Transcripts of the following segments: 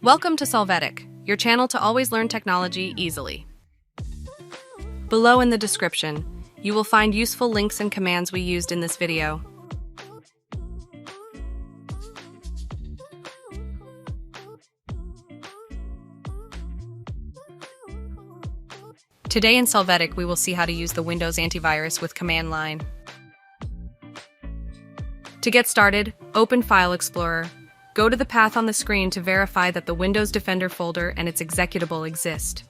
Welcome to Solvetic, your channel to always learn technology easily. Below in the description, you will find useful links and commands we used in this video. Today in Solvetic, we will see how to use the Windows antivirus with command line. To get started, open File Explorer. Go to the path on the screen to verify that the Windows Defender folder and its executable exist.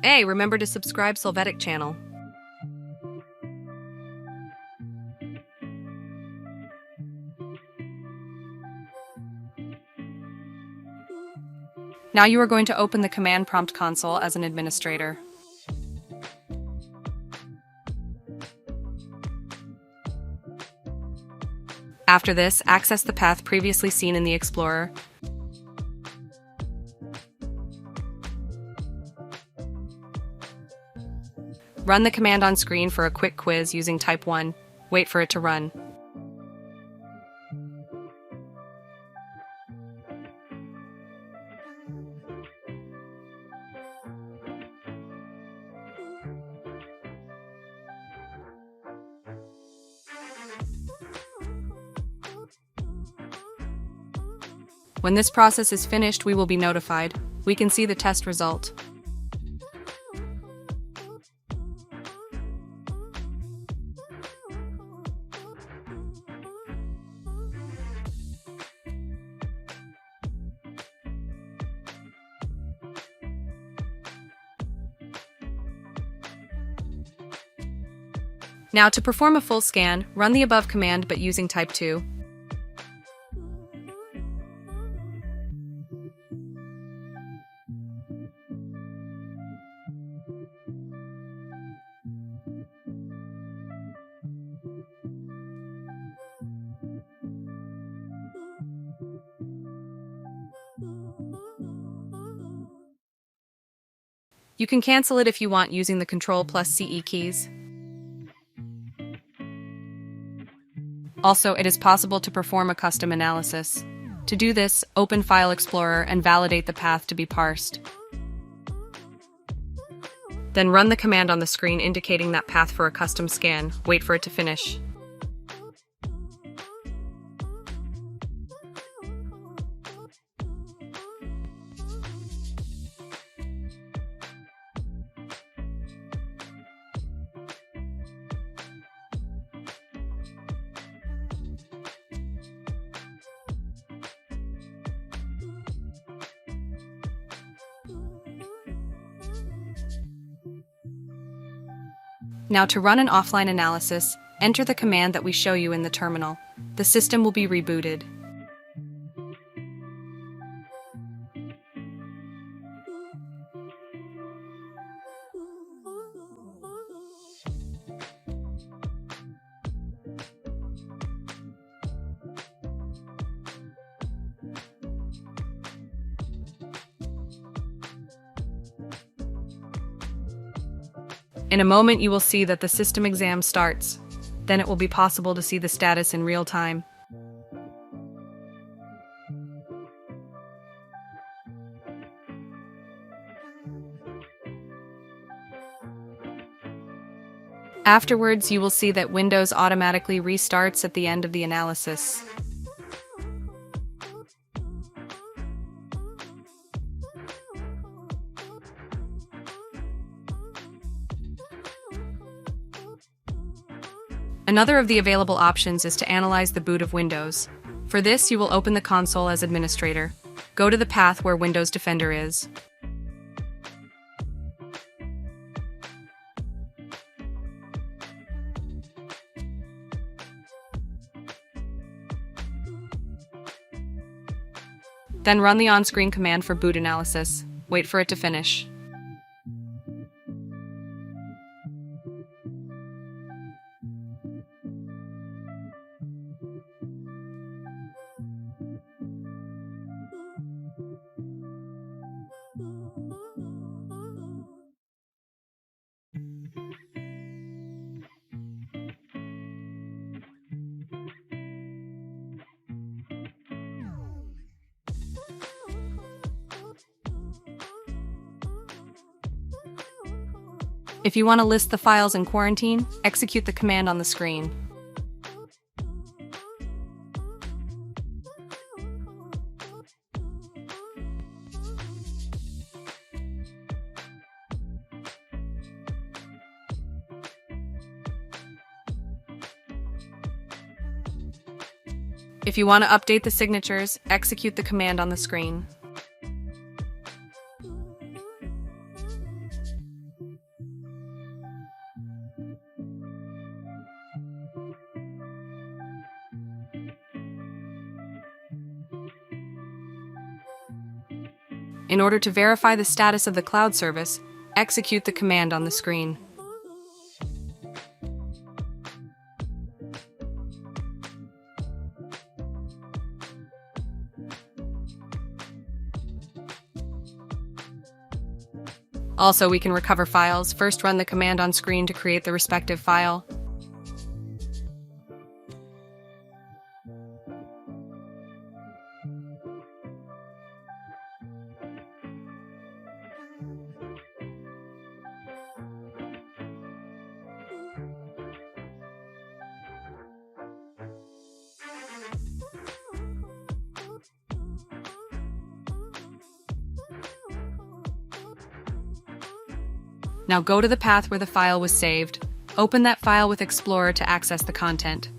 Hey, remember to subscribe Solvetic channel. Now you are going to open the command prompt console as an administrator. After this, access the path previously seen in the Explorer. Run the command on screen for a quick quiz using Type 1. Wait for it to run. When this process is finished, we will be notified. We can see the test result. Now, to perform a full scan, run the above command but using Type 2. You can cancel it if you want using the Ctrl+CE keys. Also, it is possible to perform a custom analysis. To do this, open File Explorer and validate the path to be parsed. Then run the command on the screen indicating that path for a custom scan. Wait for it to finish. Now to run an offline analysis, enter the command that we show you in the terminal. The system will be rebooted. In a moment, you will see that the system exam starts. Then it will be possible to see the status in real time. Afterwards, you will see that Windows automatically restarts at the end of the analysis. Another of the available options is to analyze the boot of Windows. For this, you will open the console as administrator. Go to the path where Windows Defender is. Then run the on-screen command for boot analysis. Wait for it to finish. If you want to list the files in quarantine, execute the command on the screen. If you want to update the signatures, execute the command on the screen. In order to verify the status of the cloud service, execute the command on the screen. Also, we can recover files. First, run the command on screen to create the respective file. Now go to the path where the file was saved. Open that file with Explorer to access the content.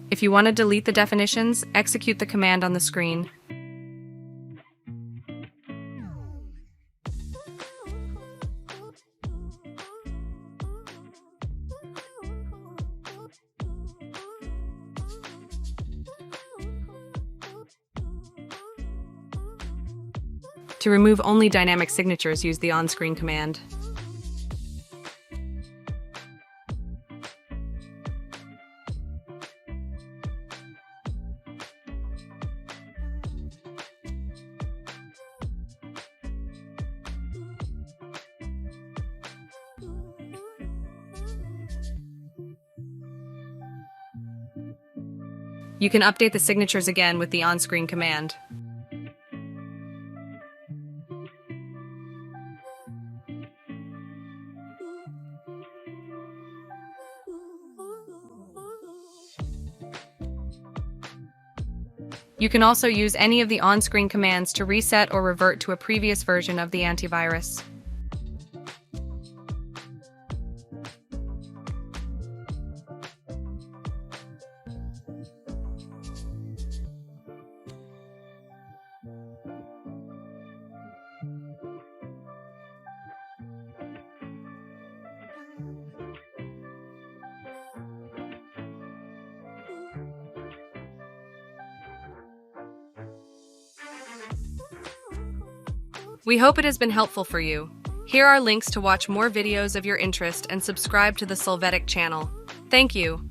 If you want to delete the definitions, execute the command on the screen. To remove only dynamic signatures, use the on-screen command. You can update the signatures again with the on-screen command. You can also use any of the on-screen commands to reset or revert to a previous version of the antivirus. We hope it has been helpful for you. Here are links to watch more videos of your interest and subscribe to the Solvetic channel. Thank you.